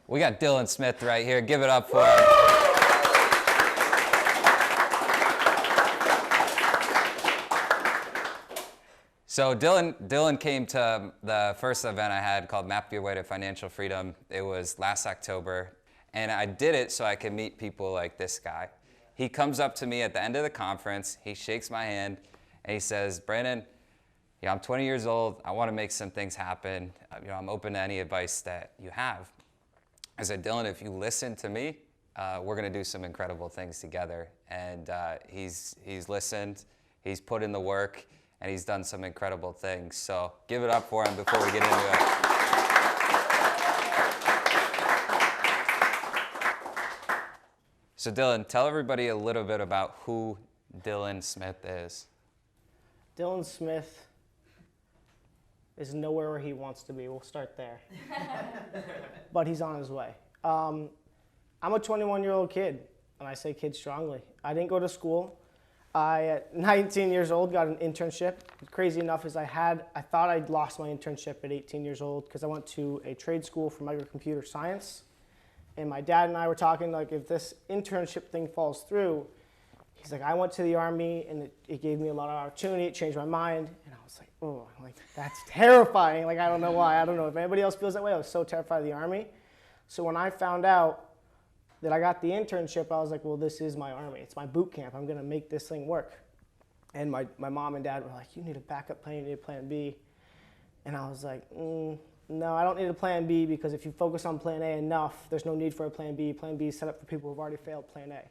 We got Dylan Smith right here. Give it up for him. So Dylan came to the first event I had called Map Your Way to Financial Freedom. It was last October. And I did it so I could meet people like this guy. He comes up to me at the end of the conference. He shakes my hand and he says, Brandon, I'm 20 years old. I want to make some things happen. I'm open to any advice that you have. I said, Dylan, if you listen to me, we're going to do some incredible things together. And he's listened, he's put in the work, and he's done some incredible things. So give it up for him before we get into it. So Dylan, tell everybody a little bit about who Dylan Smith is. Dylan Smith is nowhere where he wants to be. We'll start there. But he's on his way. I'm a 21-year-old kid, and I say kid strongly. I didn't go to school. I, at 19 years old, got an internship. Crazy enough is I thought I'd lost my internship at 18 years old because I went to a trade school for microcomputer science. And my dad and I were talking, like, if this internship thing falls through, he's like, I went to the Army, and it gave me a lot of opportunity. It changed my mind. And I was like, oh, like, that's terrifying. Like, I don't know why. I don't know if anybody else feels that way. I was so terrified of the Army. So when I found out that I got the internship, I was like, well, this is my Army. It's my boot camp. I'm going to make this thing work. And my mom and dad were like, you need a backup plan. You need a plan B. And I was like, no, I don't need a plan B because if you focus on plan A enough, there's no need for a plan B. Plan B is set up for people who've already failed plan A.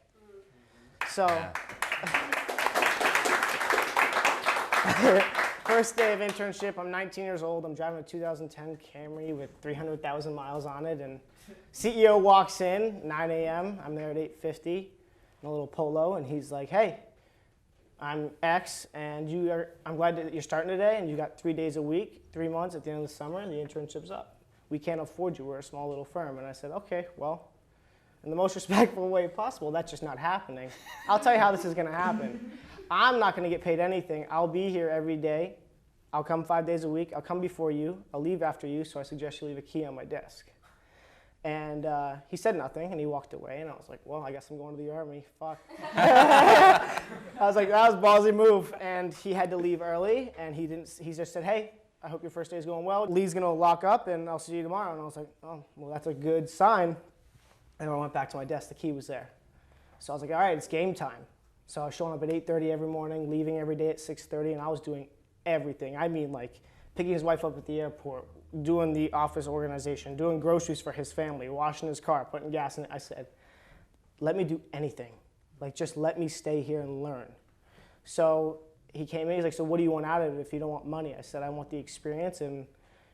So, first day of internship, I'm 19 years old. I'm driving a 2010 Camry with 300,000 miles on it. And CEO walks in, 9 a.m. I'm there at 8:50 in a little Polo. And he's like, hey, I'm X, and I'm glad that you're starting today. And you got 3 days a week, 3 months at the end of the summer, and the internship's up. We can't afford you. We're a small little firm. And I said, okay, well, in the most respectful way possible, that's just not happening. I'll tell you how this is going to happen. I'm not going to get paid anything. I'll be here every day. I'll come 5 days a week. I'll come before you. I'll leave after you, so I suggest you leave a key on my desk. And he said nothing, and he walked away, and I was like, well, I guess I'm going to the Army. Fuck. I was like, that was a ballsy move. And he had to leave early, and he just said, hey, I hope your first day is going well. Lee's going to lock up, and I'll see you tomorrow. And I was like, oh, well, that's a good sign. And I went back to my desk. The key was there. So I was like, all right, it's game time. So I was showing up at 8:30 every morning, leaving every day at 6:30, and I was doing everything. I mean, like picking his wife up at the airport, doing the office organization, doing groceries for his family, washing his car, putting gas in it. I said, let me do anything. Like, just let me stay here and learn. So he came in, he's like, so what do you want out of it if you don't want money? I said, I want the experience, and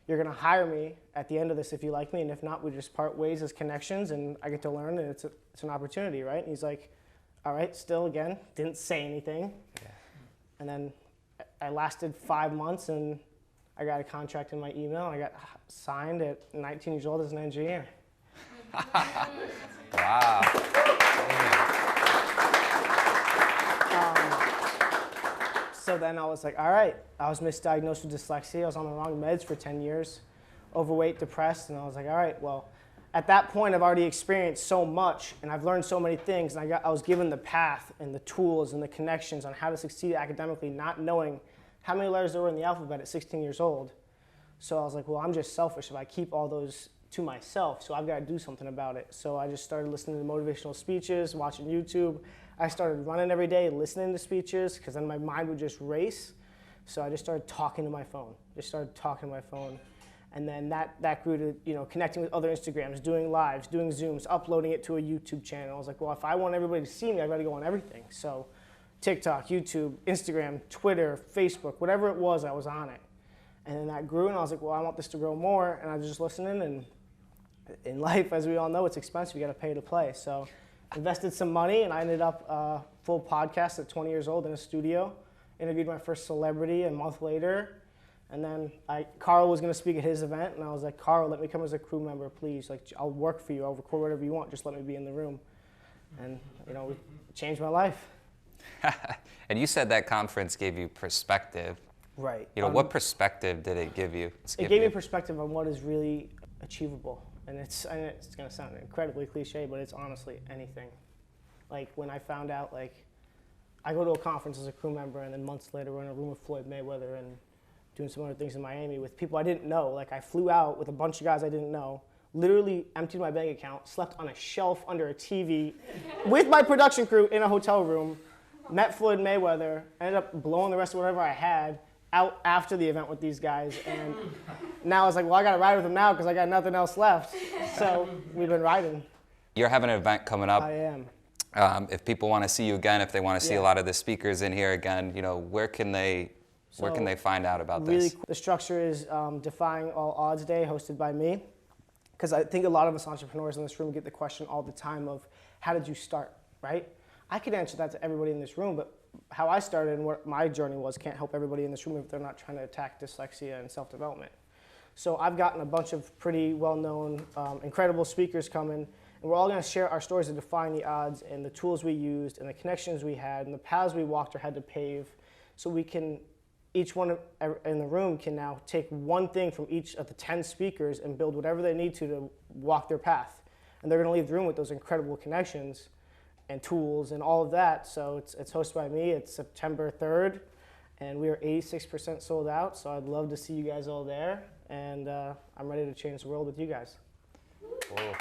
you're going to hire me at the end of this if you like me, and if not, we just part ways as connections, and I get to learn, and it's an opportunity, right? And he's like, all right, still, again, didn't say anything. Yeah. And then I lasted 5 months, and I got a contract in my email, and I got signed at 19 years old as an engineer. Wow. So then I was like, all right, I was misdiagnosed with dyslexia. I was on the wrong meds for 10 years, overweight, depressed, and I was like, all right, well, at that point, I've already experienced so much, and I've learned so many things, and I was given the path and the tools and the connections on how to succeed academically, not knowing how many letters there were in the alphabet at 16 years old. So I was like, well, I'm just selfish if I keep all those to myself, so I've got to do something about it. So I just started listening to motivational speeches, watching YouTube. I started running every day, listening to speeches, because then my mind would just race. So I just started talking to my phone, And then that grew to, connecting with other Instagrams, doing lives, doing Zooms, uploading it to a YouTube channel. I was like, well, if I want everybody to see me, I've got to go on everything. So TikTok, YouTube, Instagram, Twitter, Facebook, whatever it was, I was on it. And then that grew, and I was like, well, I want this to grow more. And I was just listening, and in life, as we all know, it's expensive. You got to pay to play. So invested some money, and I ended up a full podcast at 20 years old in a studio. Interviewed my first celebrity a month later. And then Carl was going to speak at his event, and I was like, Carl, let me come as a crew member, please. Like, I'll work for you. I'll record whatever you want. Just let me be in the room. And, it changed my life. And you said that conference gave you perspective. Right. What perspective did it give you? It gave me perspective on what is really achievable. And it's going to sound incredibly cliche, but it's honestly anything. Like when I found out, like I go to a conference as a crew member, and then months later we're in a room with Floyd Mayweather and doing some other things in Miami with people I didn't know. Like I flew out with a bunch of guys I didn't know, literally emptied my bank account, slept on a shelf under a TV with my production crew in a hotel room, met Floyd Mayweather, ended up blowing the rest of whatever I had out after the event with these guys. And now it's like, well, I got to ride with them now because I got nothing else left. So we've been riding. You're having an event coming up. I am. If people want to see you again, if they want to see a lot of the speakers in here again, you know, where can they find out about this? The structure is Defying All Odds Day, hosted by me. Because I think a lot of us entrepreneurs in this room get the question all the time of, how did you start, right? I could answer that to everybody in this room, but how I started and what my journey was can't help everybody in this room if they're not trying to attack dyslexia and self-development. So I've gotten a bunch of pretty well-known, incredible speakers coming, and we're all going to share our stories of defying the odds and the tools we used and the connections we had and the paths we walked or had to pave, so we can, each one in the room can now take one thing from each of the 10 speakers and build whatever they need to walk their path. And they're going to leave the room with those incredible connections and tools and all of that. So it's hosted by me. It's September 3rd, and we are 86% sold out. So I'd love to see you guys all there, and I'm ready to change the world with you guys. Cool.